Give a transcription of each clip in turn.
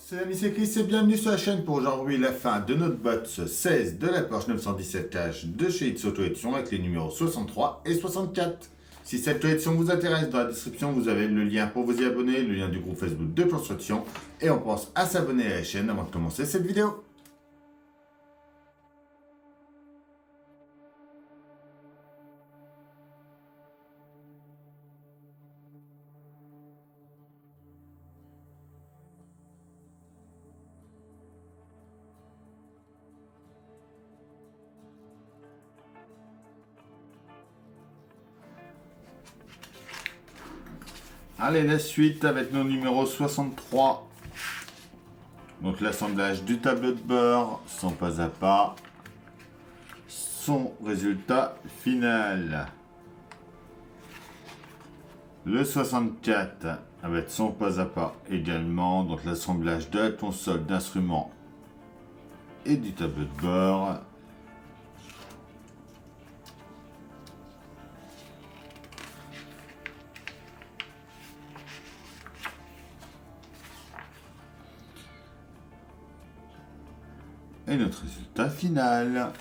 C'est l'ami c'est Chris et bienvenue sur la chaîne pour aujourd'hui la fin de notre box 16 de la Porsche 917H de chez It's Auto Edition avec les numéros 63 et 64. Si cette édition vous intéresse, dans la description vous avez le lien pour vous y abonner, le lien du groupe Facebook de construction et on pense à s'abonner à la chaîne avant de commencer cette vidéo. Allez, la suite avec nos numéros 63. Donc l'assemblage du tableau de bord, son pas à pas, son résultat final. Le 64 avec son pas à pas également, donc l'assemblage de la console d'instruments et du tableau de bord. Et notre résultat final.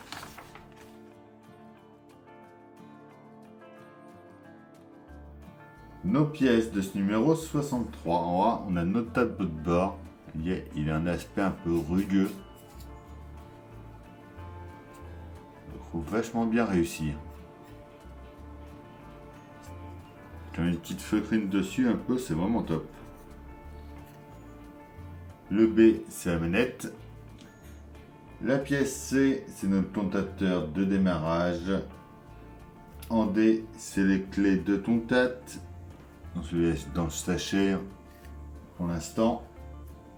Nos pièces de ce numéro 63. En haut, on a notre tableau de bord. Il a un aspect un peu rugueux. Je trouve vachement bien réussi. Quand une petite feutrine dessus, un peu, c'est vraiment top. Le B, c'est la manette. La pièce C, c'est notre comptateur de démarrage. En D, c'est les clés de contact. On se laisse dans le sachet pour l'instant.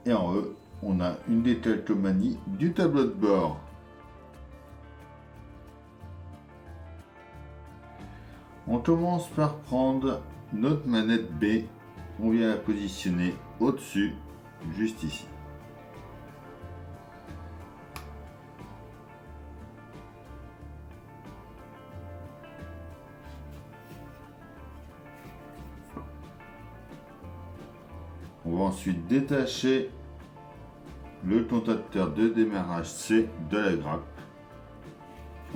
Et en E, on a une décalcomanie du tableau de bord. On commence par prendre notre manette B. On vient la positionner au-dessus, juste ici. On va ensuite détacher le comptateur de démarrage C de la grappe.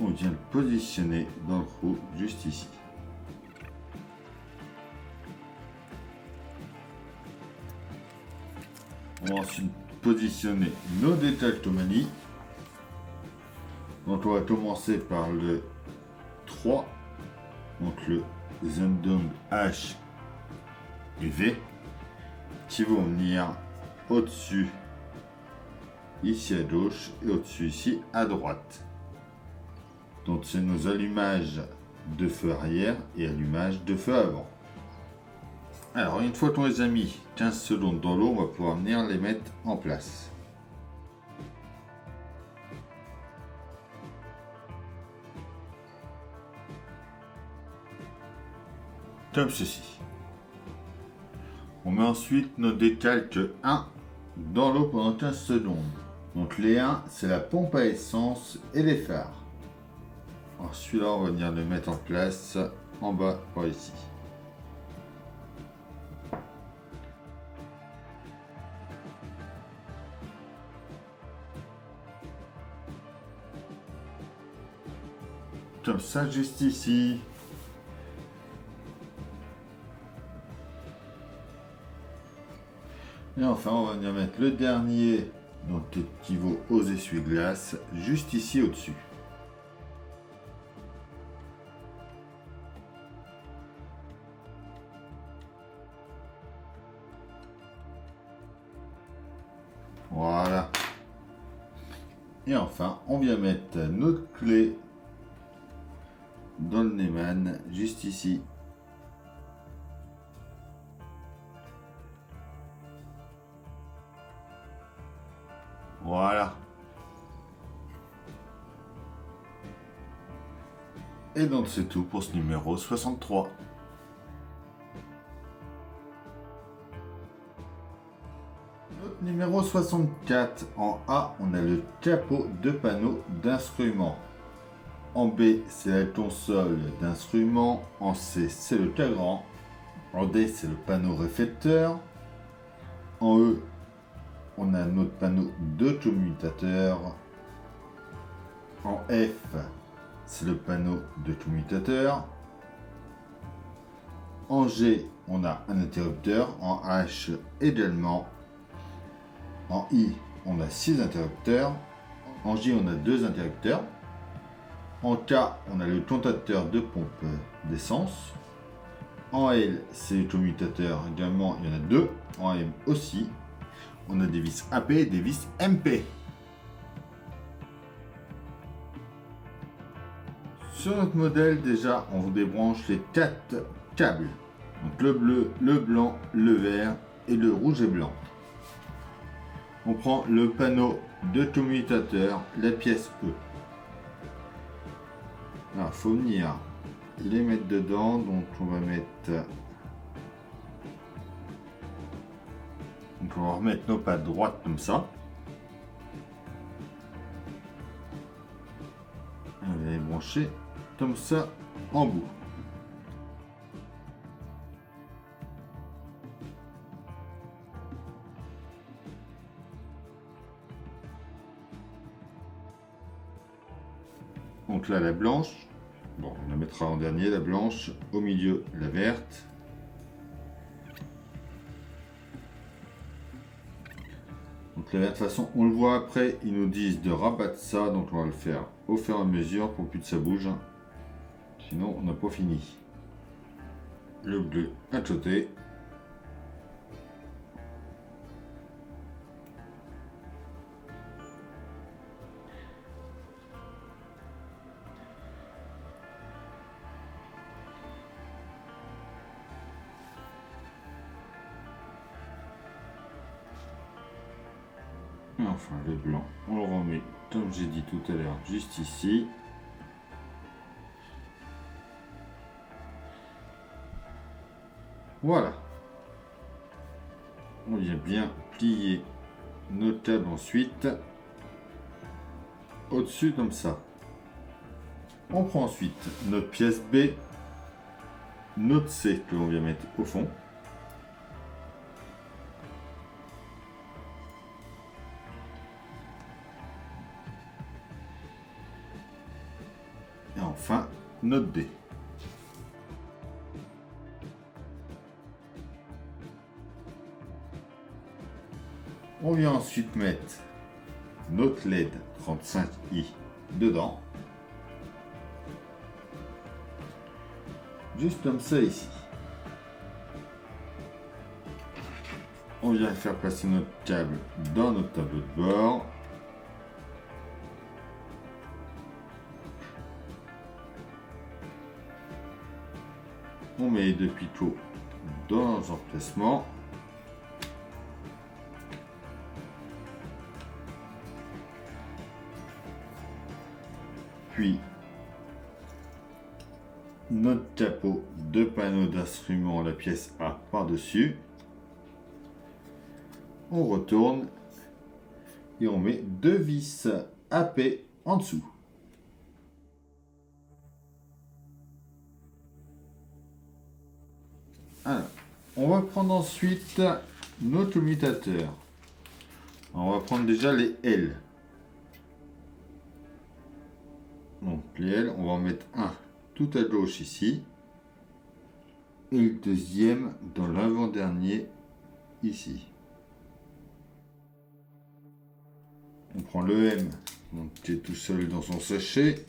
On vient le positionner dans le trou juste ici. On va ensuite positionner nos détectomanies. Donc on va commencer par le 3, donc le Zendong H et V, qui vont venir au-dessus ici à gauche et au-dessus ici à droite. Donc c'est nos allumages de feu arrière et allumages de feu avant. Alors une fois qu'on les a mis 15 secondes dans l'eau, on va pouvoir venir les mettre en place. Comme ceci. On met ensuite nos décalques 1 dans l'eau pendant 15 secondes. Donc les 1, c'est la pompe à essence et les phares. Alors celui-là, on va venir le mettre en place en bas par ici. Comme ça, juste ici. Et enfin, on va venir mettre le dernier, donc qui vaut aux essuie-glaces, juste ici au-dessus. Voilà. Et enfin, on vient mettre notre clé dans le Neumann, juste ici. Voilà. Et donc c'est tout pour ce numéro 63. Notre numéro 64, en A, on a le capot de panneau d'instruments. En B, c'est la console d'instruments. En C, c'est le cadran. En D, c'est le panneau réflecteur. En E, on a notre panneau de commutateur. En F, c'est le panneau de commutateur. En G, on a un interrupteur. En H également. En I, on a 6 interrupteurs. En J, on a 2 interrupteurs. En K, on a le contacteur de pompe d'essence. En L, c'est le commutateur également, il y en a 2. En M aussi. On a des vis AP et des vis MP. Sur notre modèle, déjà, on vous débranche les 4 câbles. Donc le bleu, le blanc, le vert et le rouge et blanc. On prend le panneau de commutateur, la pièce E. Alors, il faut venir les mettre dedans. Donc, on va mettre... Donc, on va remettre nos pattes droites comme ça. On va les brancher comme ça en bout. Donc là, la blanche, bon, on la mettra en dernier, la blanche, au milieu, la verte. Donc la verte, de toute façon, on le voit après, ils nous disent de rabattre ça, donc on va le faire au fur et à mesure pour plus que ça bouge. Sinon, on n'a pas fini. Le bleu à côté. Et enfin, le blanc, on le remet, comme j'ai dit tout à l'heure, juste ici. Voilà. On vient bien plier nos câbles ensuite. Au-dessus comme ça. On prend ensuite notre pièce B, notre C que l'on vient mettre au fond. Et enfin, notre D. On vient ensuite mettre notre LED 35i dedans. Juste comme ça ici. On vient faire passer notre câble dans notre tableau de bord. On met les deux picots dans leur emplacement. Puis notre capot de panneau d'instrument, la pièce A par-dessus. On retourne et on met 2 vis AP en dessous. Alors, on va prendre ensuite nos commutateurs. On va prendre déjà les L. Donc les L, on va en mettre un tout à gauche ici. Et le deuxième dans l'avant-dernier ici. On prend le M, donc qui est tout seul dans son sachet.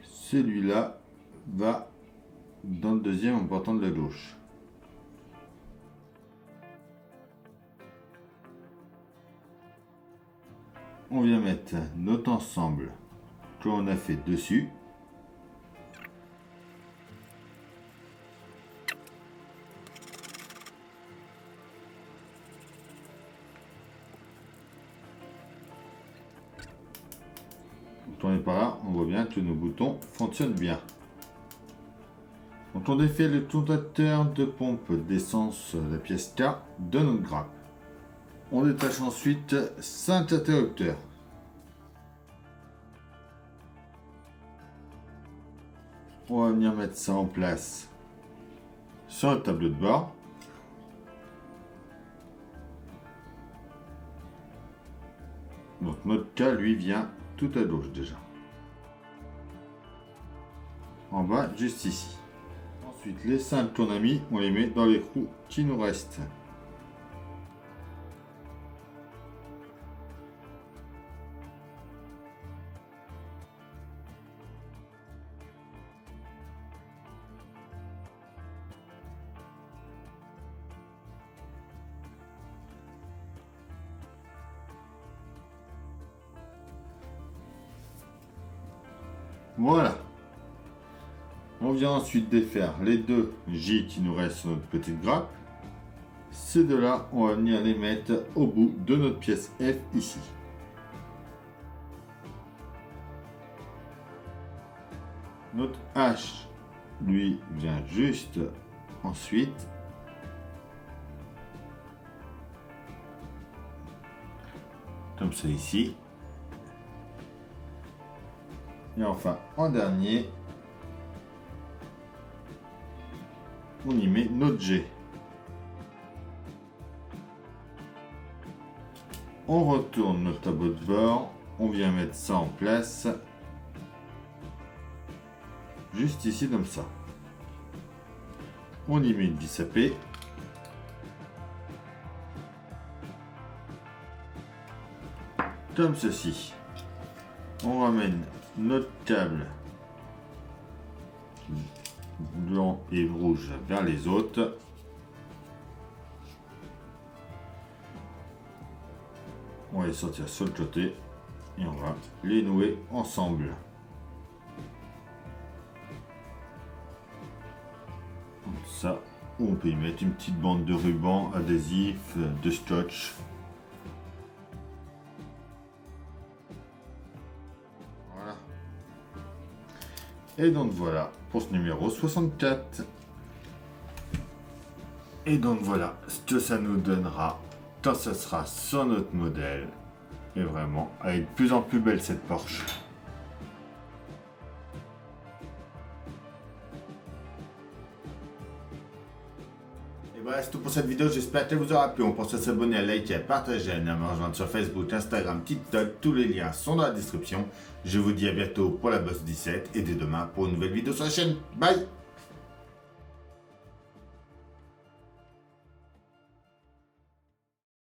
Celui-là va dans le deuxième en partant de la gauche. On vient mettre notre ensemble que l'on a fait dessus. Quand on est par là, on voit bien que nos boutons fonctionnent bien. Donc on défait le contacteur de pompe d'essence, la pièce K, de notre grappe. On détache ensuite 5 interrupteurs. On va venir mettre ça en place sur le tableau de bord. Donc notre cas, lui, vient tout à gauche déjà. En bas, juste ici. Ensuite, les 5 qu'on a mis, on les met dans l'écrou qui nous reste. Voilà. On vient ensuite défaire les deux J qui nous restent sur notre petite grappe. Ces deux-là, on va venir les mettre au bout de notre pièce F ici. Notre H, lui, vient juste ensuite. Comme ça ici. Et enfin, en dernier, on y met notre G. On retourne notre tableau de bord, on vient mettre ça en place, juste ici comme ça. On y met une vis à P. Comme ceci. On ramène notre câble blanc et rouge vers les autres. On va les sortir sur le côté et on va les nouer ensemble. Comme ça, on peut y mettre une petite bande de ruban adhésif, de scotch. Voilà. Et donc voilà pour ce numéro 64. Et donc voilà ce que ça nous donnera quand ce sera sur notre modèle. Et vraiment, elle est de plus en plus belle cette Porsche. Et voilà, c'est tout pour cette vidéo, j'espère qu'elle vous aura plu. On pense à s'abonner, à liker, à partager, à me rejoindre sur Facebook, Instagram, TikTok. Tous les liens sont dans la description. Je vous dis à bientôt pour la Boss 17 et dès demain pour une nouvelle vidéo sur la chaîne. Bye!